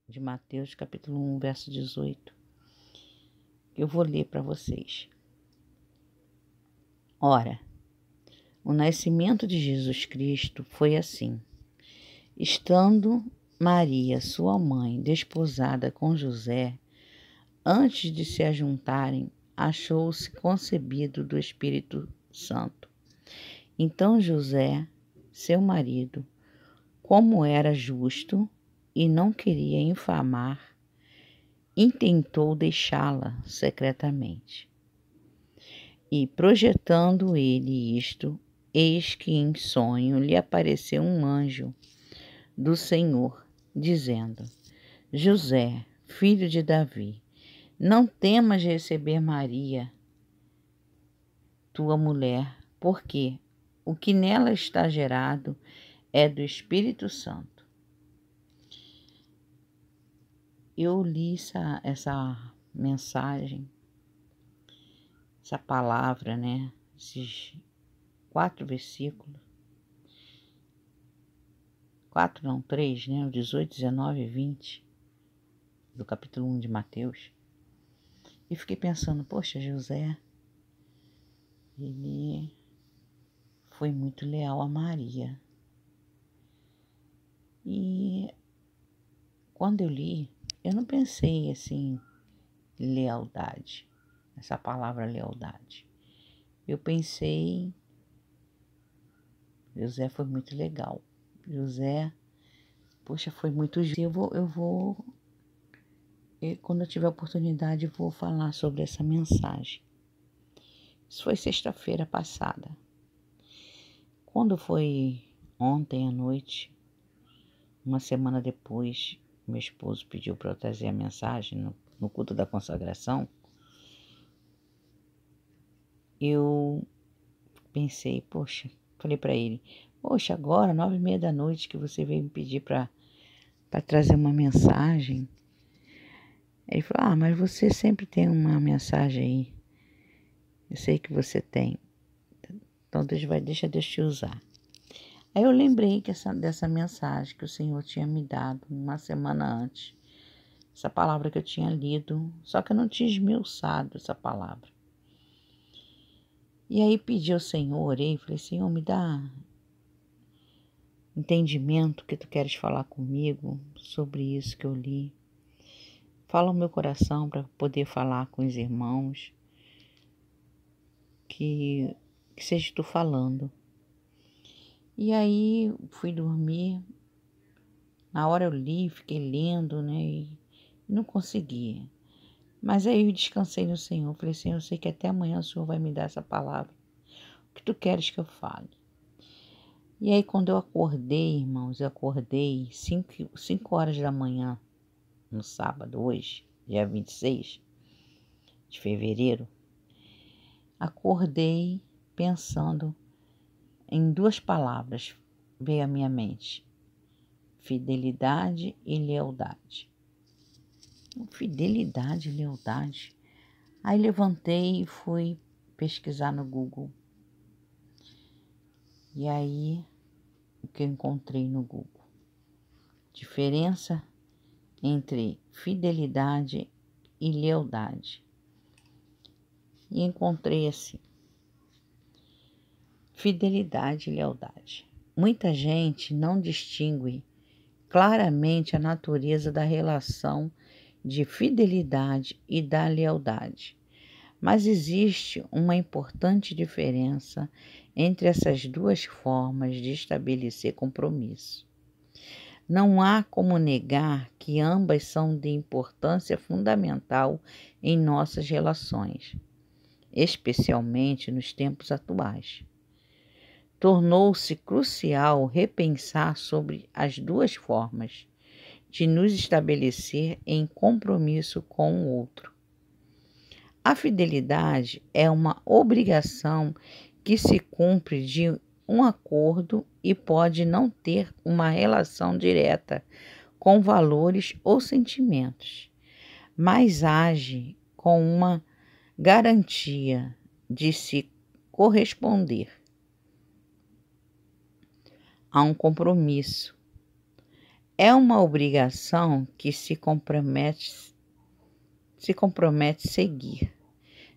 de Mateus, capítulo 1, verso 18. Eu vou ler para vocês. Ora, o nascimento de Jesus Cristo foi assim. Estando Maria, sua mãe, desposada com José, antes de se ajuntarem, achou-se concebido do Espírito Santo. Então José, seu marido, como era justo e não queria infamar, intentou deixá-la secretamente. E projetando ele isto, eis que em sonho lhe apareceu um anjo do Senhor, dizendo: José, filho de Davi, não temas receber Maria, tua mulher, porque o que nela está gerado é do Espírito Santo. Eu li essa mensagem, essa palavra, né? Esses 4 versículos. 3, né? O 18, 19 e 20 do capítulo 1 de Mateus. E fiquei pensando, poxa, José, ele foi muito leal a Maria. E quando eu li, eu não pensei assim, lealdade, essa palavra lealdade. Eu pensei, José foi muito legal. José, poxa, foi muito... Quando eu tiver oportunidade, vou falar sobre essa mensagem. Isso foi sexta-feira passada. Quando foi ontem à noite, uma semana depois, meu esposo pediu para eu trazer a mensagem no culto da consagração. Eu pensei, poxa, falei para ele, poxa, agora 9h30 da noite que você veio me pedir para trazer uma mensagem. Ele falou, mas você sempre tem uma mensagem aí. Eu sei que você tem. Então deixa Deus te usar. Aí eu lembrei dessa mensagem que o Senhor tinha me dado uma semana antes. Essa palavra que eu tinha lido, só que eu não tinha esmiuçado essa palavra. E aí pedi ao Senhor, orei, falei, Senhor, me dá entendimento que tu queres falar comigo sobre isso que eu li. Fala o meu coração para poder falar com os irmãos, que seja tu falando. E aí fui dormir, na hora eu li, fiquei lendo, né, e não conseguia. Mas aí eu descansei no Senhor, falei, Senhor, eu sei que até amanhã o Senhor vai me dar essa palavra, o que tu queres que eu fale. E aí quando eu acordei, irmãos, eu acordei 5 horas da manhã, no sábado, hoje, dia 26 de fevereiro, acordei pensando em 2 palavras, veio à minha mente, fidelidade e lealdade. Fidelidade e lealdade. Aí levantei e fui pesquisar no Google. E aí, o que eu encontrei no Google? Diferença entre fidelidade e lealdade. E encontrei assim, fidelidade e lealdade. Muita gente não distingue claramente a natureza da relação de fidelidade e da lealdade. Mas existe uma importante diferença entre essas 2 formas de estabelecer compromisso. Não há como negar que ambas são de importância fundamental em nossas relações, especialmente nos tempos atuais. Tornou-se crucial repensar sobre as 2 formas de nos estabelecer em compromisso com o outro. A fidelidade é uma obrigação que se cumpre de um acordo e pode não ter uma relação direta com valores ou sentimentos, mas age com uma garantia de se corresponder a um compromisso. É uma obrigação que se compromete seguir.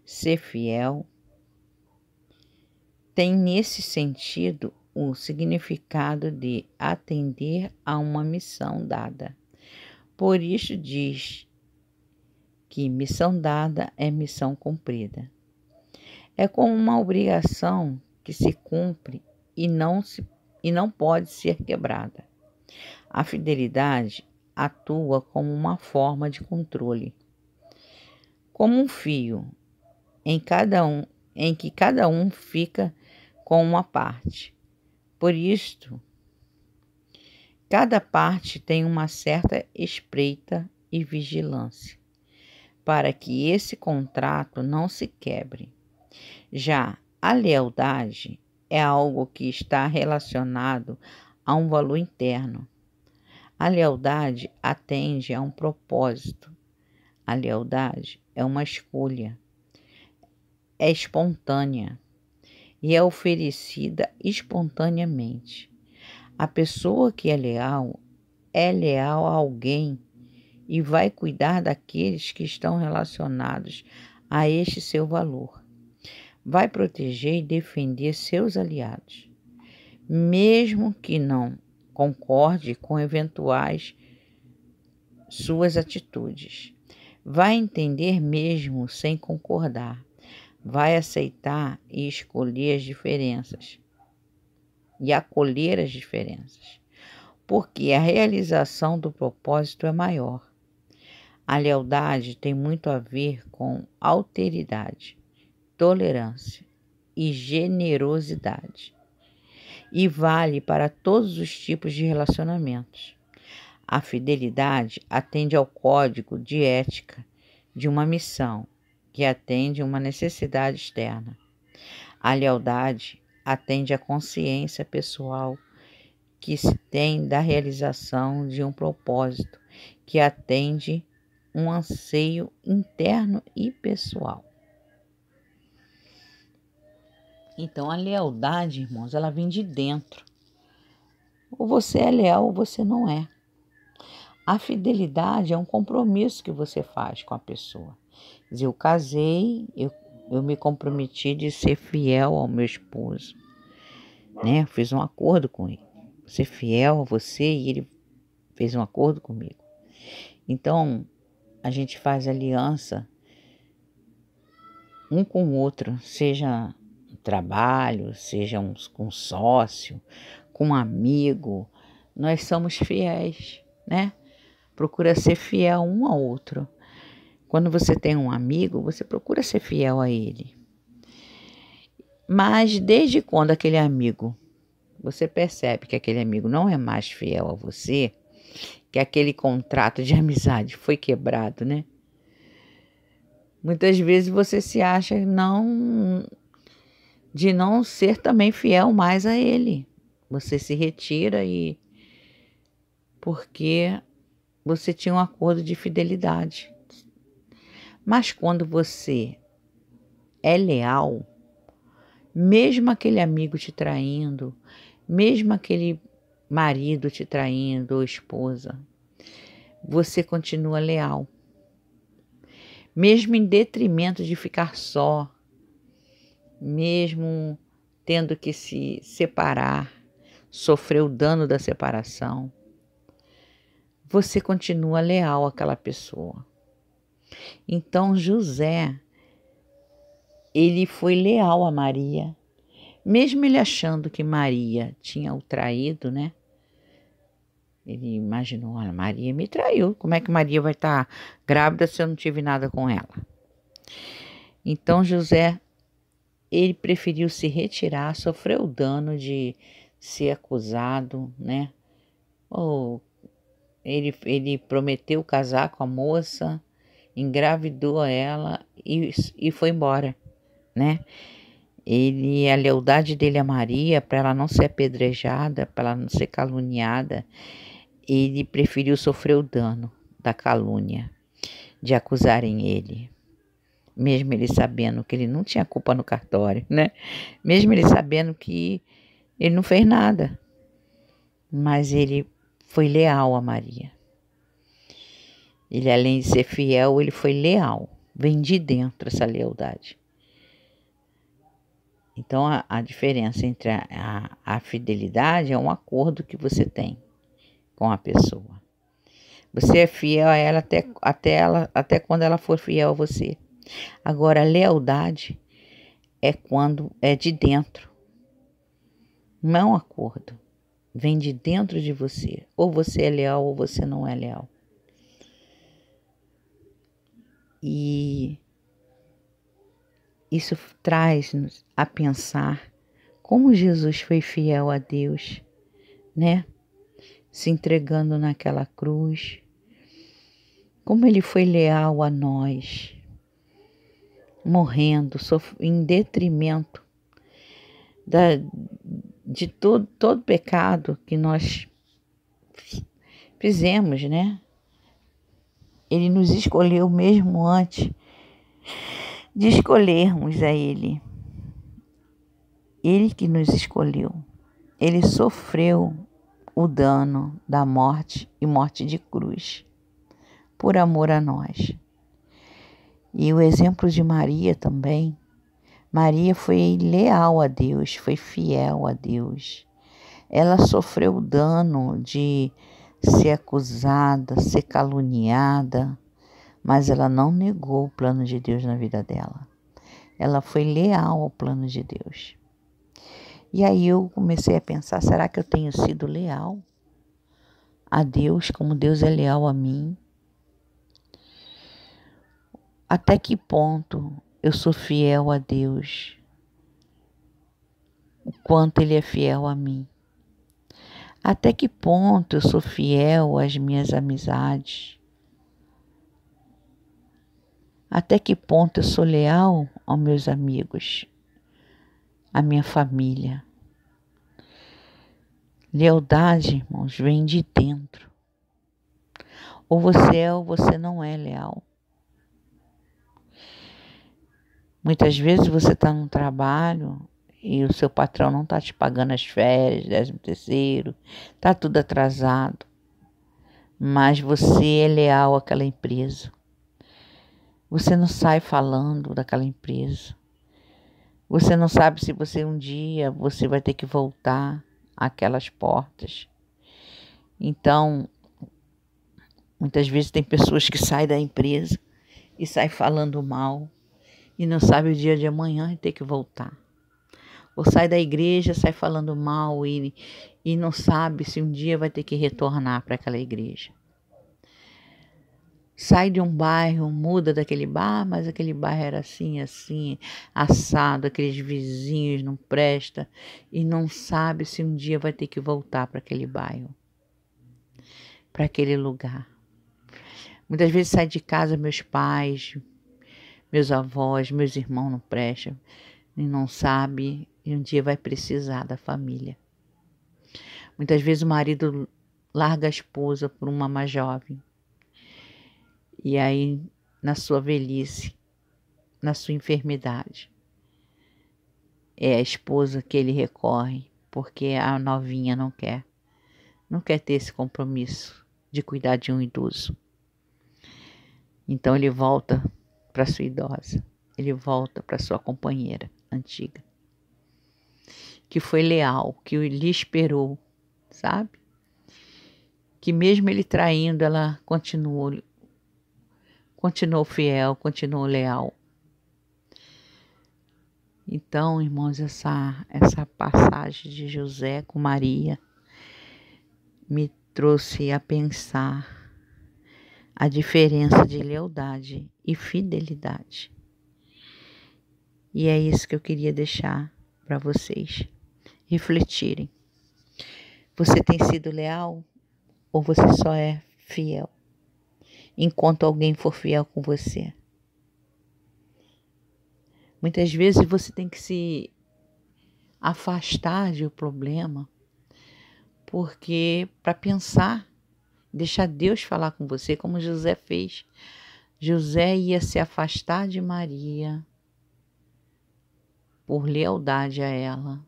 Ser fiel tem nesse sentido o significado de atender a uma missão dada. Por isso diz que missão dada é missão cumprida. É como uma obrigação que se cumpre e não pode ser quebrada. A fidelidade atua como uma forma de controle, como um fio em que cada um fica com uma parte. Por isto, cada parte tem uma certa espreita e vigilância, para que esse contrato não se quebre. Já a lealdade é algo que está relacionado a um valor interno. A lealdade atende a um propósito. A lealdade é uma escolha, é espontânea e é oferecida espontaneamente. A pessoa que é leal a alguém e vai cuidar daqueles que estão relacionados a este seu valor. Vai proteger e defender seus aliados, mesmo que não concorde com eventuais suas atitudes. Vai entender mesmo sem concordar. Vai aceitar e escolher as diferenças e acolher as diferenças, porque a realização do propósito é maior. A lealdade tem muito a ver com alteridade, tolerância e generosidade, e vale para todos os tipos de relacionamentos. A fidelidade atende ao código de ética de uma missão que atende uma necessidade externa. A lealdade atende à consciência pessoal que se tem da realização de um propósito que atende um anseio interno e pessoal. Então, a lealdade, irmãos, ela vem de dentro. Ou você é leal ou você não é. A fidelidade é um compromisso que você faz com a pessoa. Quer dizer, eu casei, eu me comprometi de ser fiel ao meu esposo, né? Eu fiz um acordo com ele, ser fiel a você, e ele fez um acordo comigo. Então, a gente faz aliança um com o outro, seja um trabalho, seja um sócio, com um amigo. Nós somos fiéis, né? Procura ser fiel um ao outro. Quando você tem um amigo, você procura ser fiel a ele. Mas desde quando aquele amigo, você percebe que aquele amigo não é mais fiel a você, que aquele contrato de amizade foi quebrado, né? Muitas vezes você se acha de não ser também fiel mais a ele. Você se retira porque você tinha um acordo de fidelidade. Mas quando você é leal, mesmo aquele amigo te traindo, mesmo aquele marido te traindo ou esposa, você continua leal. Mesmo em detrimento de ficar só, mesmo tendo que se separar, sofrer o dano da separação, você continua leal àquela pessoa. Então José, ele foi leal a Maria, mesmo ele achando que Maria tinha o traído, né? Ele imaginou, olha, Maria me traiu, como é que Maria vai estar grávida se eu não tive nada com ela? Então José, ele preferiu se retirar, sofreu o dano de ser acusado, né? Ou ele prometeu casar com a moça, engravidou ela e foi embora, né? A lealdade dele a Maria, para ela não ser apedrejada, para ela não ser caluniada, ele preferiu sofrer o dano da calúnia, de acusarem ele. Mesmo ele sabendo que ele não tinha culpa no cartório, né? Mesmo ele sabendo que ele não fez nada. Mas ele foi leal a Maria. Ele, além de ser fiel, ele foi leal. Vem de dentro essa lealdade. Então, a diferença entre a fidelidade é um acordo que você tem com a pessoa. Você é fiel a ela até quando ela for fiel a você. Agora, a lealdade é quando é de dentro. Não é um acordo. Vem de dentro de você. Ou você é leal ou você não é leal. E isso traz-nos a pensar como Jesus foi fiel a Deus, né? Se entregando naquela cruz. Como ele foi leal a nós, morrendo em detrimento de todo pecado que nós fizemos, né? Ele nos escolheu mesmo antes de escolhermos a Ele. Ele que nos escolheu. Ele sofreu o dano da morte e morte de cruz, por amor a nós. E o exemplo de Maria também. Maria foi leal a Deus, foi fiel a Deus. Ela sofreu o dano de ser acusada, ser caluniada, mas ela não negou o plano de Deus na vida dela. Ela foi leal ao plano de Deus. E aí eu comecei a pensar, será que eu tenho sido leal a Deus como Deus é leal a mim? Até que ponto eu sou fiel a Deus? O quanto Ele é fiel a mim? Até que ponto eu sou fiel às minhas amizades? Até que ponto eu sou leal aos meus amigos, à minha família? Lealdade, irmãos, vem de dentro. Ou você é ou você não é leal. Muitas vezes você está num trabalho e o seu patrão não está te pagando as férias, 13º, está tudo atrasado. Mas você é leal àquela empresa. Você não sai falando daquela empresa. Você não sabe se um dia você vai ter que voltar àquelas portas. Então, muitas vezes tem pessoas que saem da empresa e saem falando mal e não sabe o dia de amanhã e ter que voltar. Ou sai da igreja, sai falando mal e não sabe se um dia vai ter que retornar para aquela igreja. Sai de um bairro, muda daquele bairro, mas aquele bairro era assim, assado, aqueles vizinhos não prestam e não sabe se um dia vai ter que voltar para aquele bairro, para aquele lugar. Muitas vezes sai de casa meus pais, meus avós, meus irmãos não prestam e não sabe e um dia vai precisar da família. Muitas vezes o marido larga a esposa por uma mais jovem. E aí, na sua velhice, na sua enfermidade, é a esposa que ele recorre, porque a novinha não quer ter esse compromisso de cuidar de um idoso. Então ele volta para sua idosa, ele volta para sua companheira antiga, que foi leal, que lhe esperou, sabe? Que mesmo ele traindo, ela continuou fiel, continuou leal. Então, irmãos, essa passagem de José com Maria me trouxe a pensar a diferença de lealdade e fidelidade. E é isso que eu queria deixar para vocês refletirem. Você tem sido leal ou você só é fiel enquanto alguém for fiel com você? Muitas vezes você tem que se afastar de um problema, porque para pensar, deixar Deus falar com você, como José fez. José ia se afastar de Maria por lealdade a ela.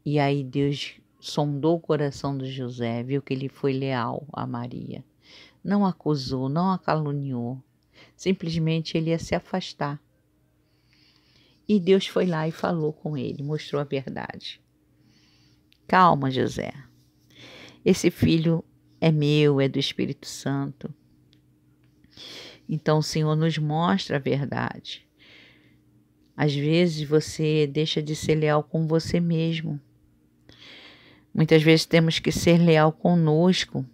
E aí Deus sondou o coração de José, viu que ele foi leal a Maria. Não acusou, não a caluniou. Simplesmente ele ia se afastar. E Deus foi lá e falou com ele, mostrou a verdade. Calma, José. Esse filho é meu, é do Espírito Santo. Então o Senhor nos mostra a verdade. Às vezes você deixa de ser leal com você mesmo. Muitas vezes temos que ser leal conosco,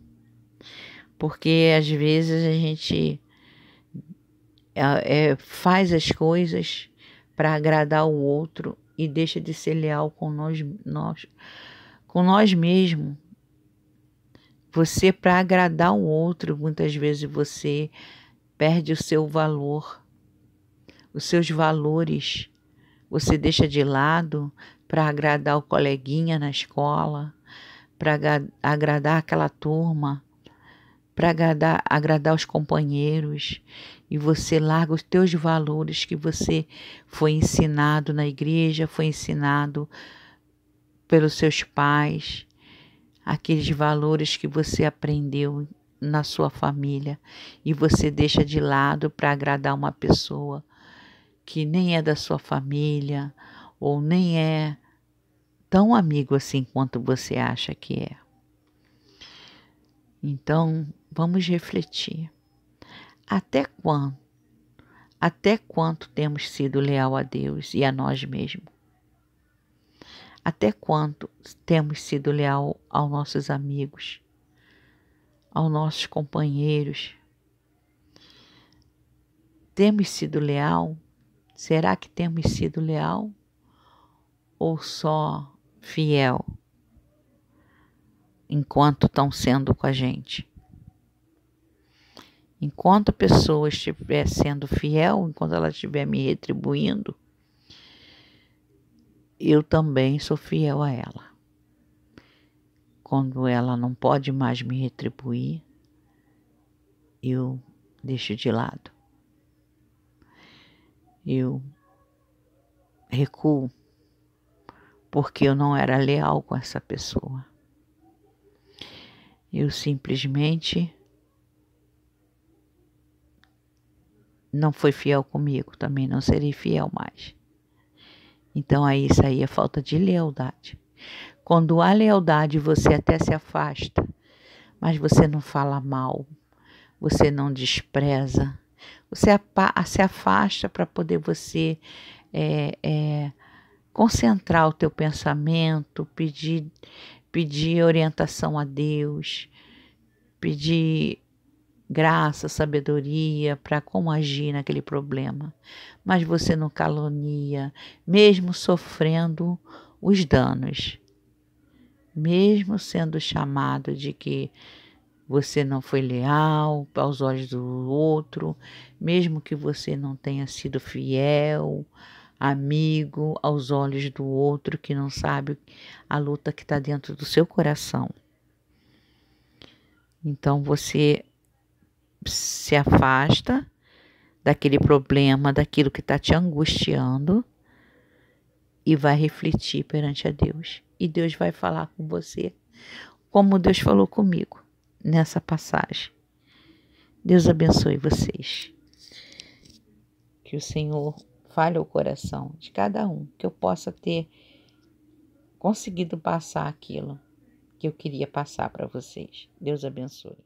porque às vezes a gente faz as coisas para agradar o outro e deixa de ser leal com nós mesmos. Você, para agradar o outro, muitas vezes você perde o seu valor, os seus valores. Você deixa de lado para agradar o coleguinha na escola, para agradar aquela turma, para agradar os companheiros, e você larga os teus valores que você foi ensinado na igreja, foi ensinado pelos seus pais, aqueles valores que você aprendeu na sua família, e você deixa de lado para agradar uma pessoa que nem é da sua família ou nem é tão amigo assim quanto você acha que é. Então, vamos refletir. Até quanto temos sido leal a Deus e a nós mesmos? Até quanto temos sido leal aos nossos amigos, aos nossos companheiros? Temos sido leal? Será que temos sido leal? Ou só fiel enquanto estão sendo com a gente? Enquanto a pessoa estiver sendo fiel, enquanto ela estiver me retribuindo, eu também sou fiel a ela. Quando ela não pode mais me retribuir, eu deixo de lado. Eu recuo, porque eu não era leal com essa pessoa. Eu simplesmente não foi fiel comigo, também não serei fiel mais. Então aí isso aí é falta de lealdade. Quando há lealdade, você até se afasta, mas você não fala mal, você não despreza, você se afasta para poder você concentrar o teu pensamento, pedir orientação a Deus, pedir graça, sabedoria para como agir naquele problema. Mas você não calunia, mesmo sofrendo os danos, mesmo sendo chamado de que você não foi leal aos olhos do outro, mesmo que você não tenha sido fiel, amigo aos olhos do outro, que não sabe a luta que está dentro do seu coração. Então você se afasta daquele problema, daquilo que está te angustiando, e vai refletir perante a Deus. E Deus vai falar com você, como Deus falou comigo nessa passagem. Deus abençoe vocês. Que o Senhor fale ao coração de cada um, que eu possa ter conseguido passar aquilo que eu queria passar para vocês. Deus abençoe.